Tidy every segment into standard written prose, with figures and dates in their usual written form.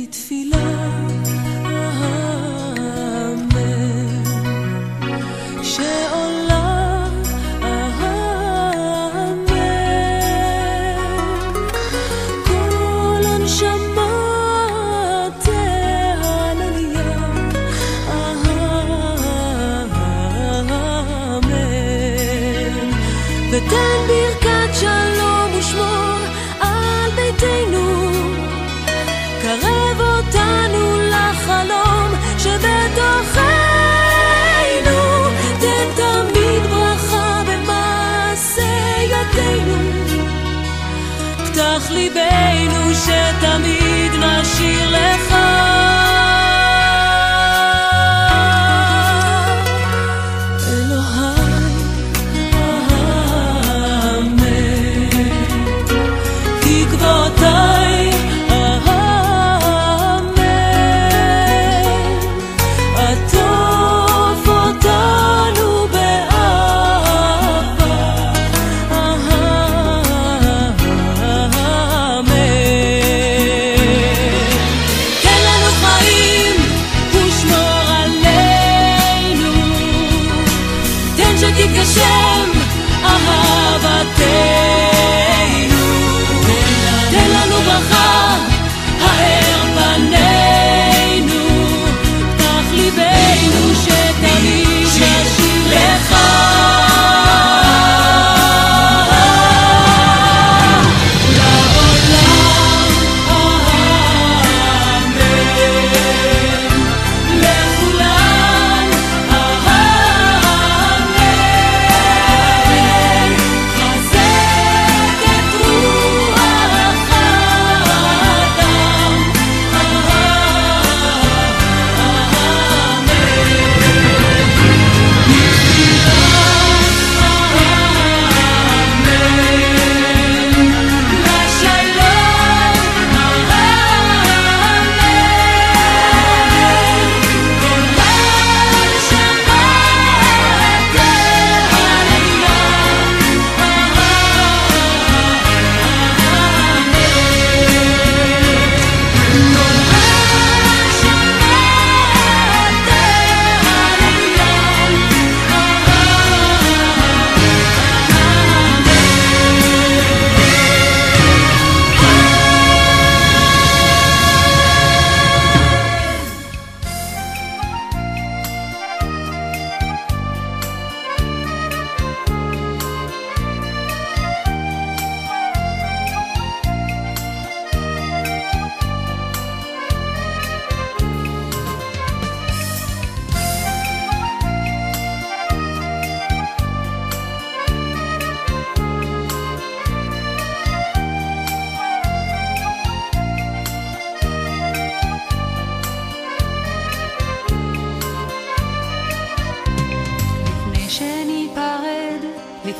בתפילה האמן שעולה האמן כל הנשמה תהלליה האמן ותן ברכת שלום ושמור על ביתנו קרב אותנו לחלום שבתוכנו תן תמיד ברכה במעשה ידינו פתח ליבנו שתמיד נשיר לך שתתגשם אהבתנו תן לנו ברכה האר פנינו פתח ליבנו שתמיד נשיר לך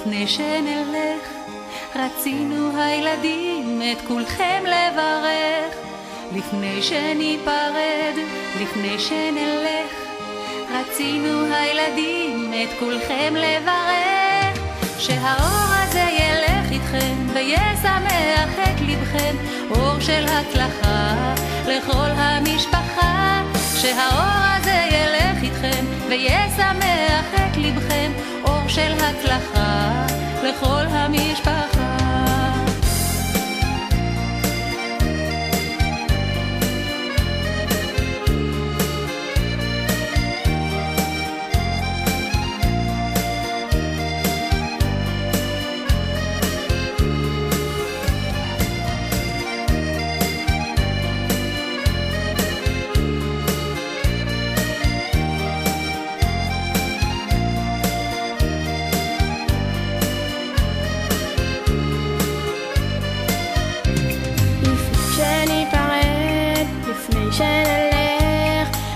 לפני שנלך רצינו הילדים את כולכם לברך לפני שניפרד לפני שנלך רצינו הילדים את כולכם לברך שהאור הזה ילך איתכם וישמח את לבכם אור של הצלחה לכל המשפחה שהאור הזה ילך איתכם וישמח את לבכם אור של הצלחה לכל המשפחה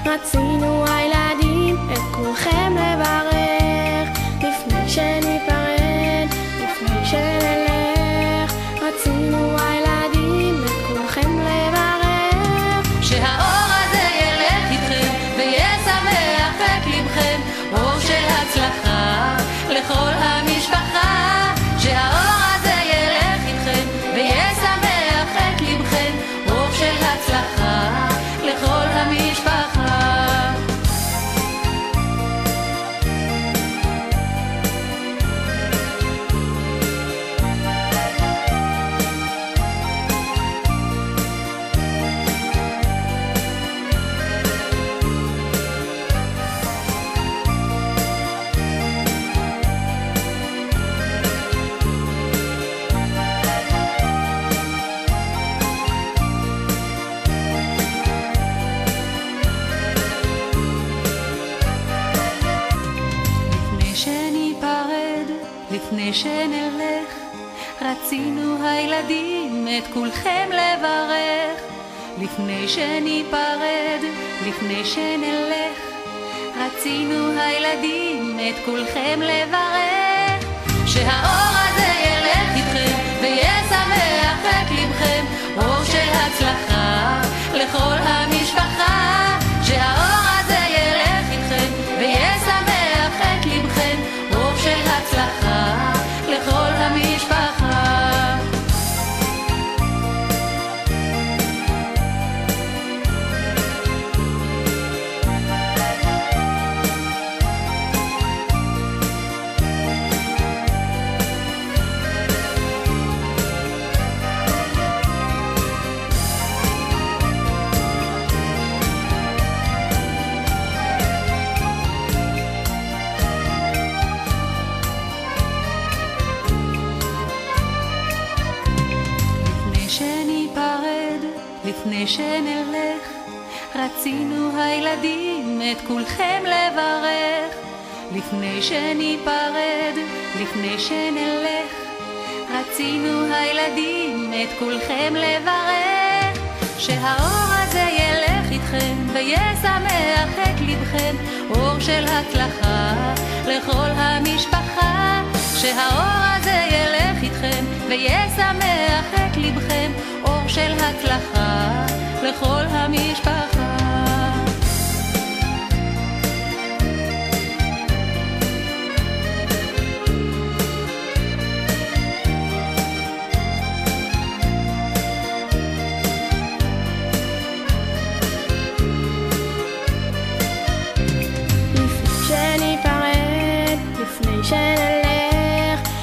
רצינו הילדים את כולכם לברך לפני שניפרד לפני שנלך רצינו הילדים את כולכם לברך שהאור הזה ילך איתכם וישמח את לבכם אור של הצלחה לכל המשפחה שהאור הזה ילך איתכם וישמח את לבכם אור של הצלחה לפני שנלך, רצינו הילדים את כולכם לברך. לפני שניפרד, לפני שנלך, רצינו הילדים את כולכם לברך. שהאור הזה ילך איתכם וישמח את לבכם, אור של הצלחה לכל המשפחה. שהאור הזה ילך איתכם וישמח את לבכם, אור של הצלחה לכל המשפחה. לפני שנלך, רצינו הילדים את כולכם לברך. לפני שניפרד, לפני שנלך, רצינו הילדים את כולכם לברך. שהאור הזה ילך איתכם וישמח את לבכם, אור של הצלחה לכל המשפחה. שהאור הזה ילך איתכם וישמח את לבכם, אור של הצלחה לכל המשפחה.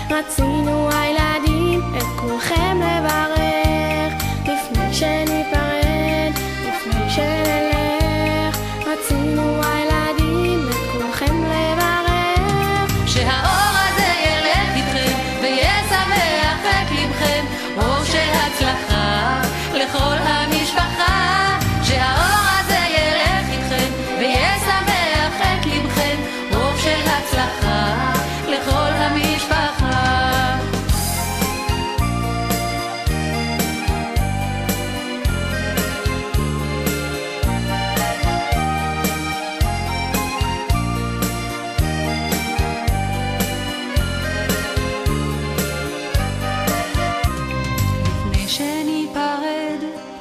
רצינו הילדים את כולכם לברך. לפני שניפרד, לפני שנלך, רצינו הילדים את כולכם לברך. שהאור הזה ילך איתכם וישמח את לבכם, אור של הצלחה לכל המשפחה. שהאור הזה ילך איתכם וישמח את לבכם, אור של הצלחה לכל המשפחה.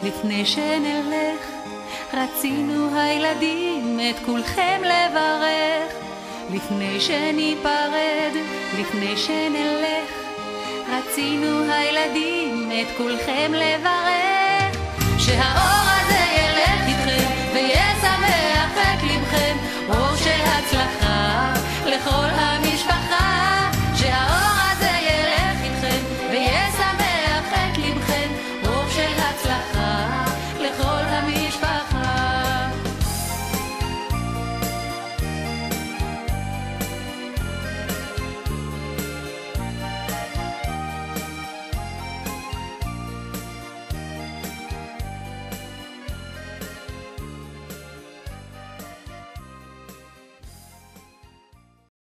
לפני שנלך, רצינו הילדים את כולכם לברך. לפני שניפרד, לפני שנלך, רצינו הילדים את כולכם לברך. שהאור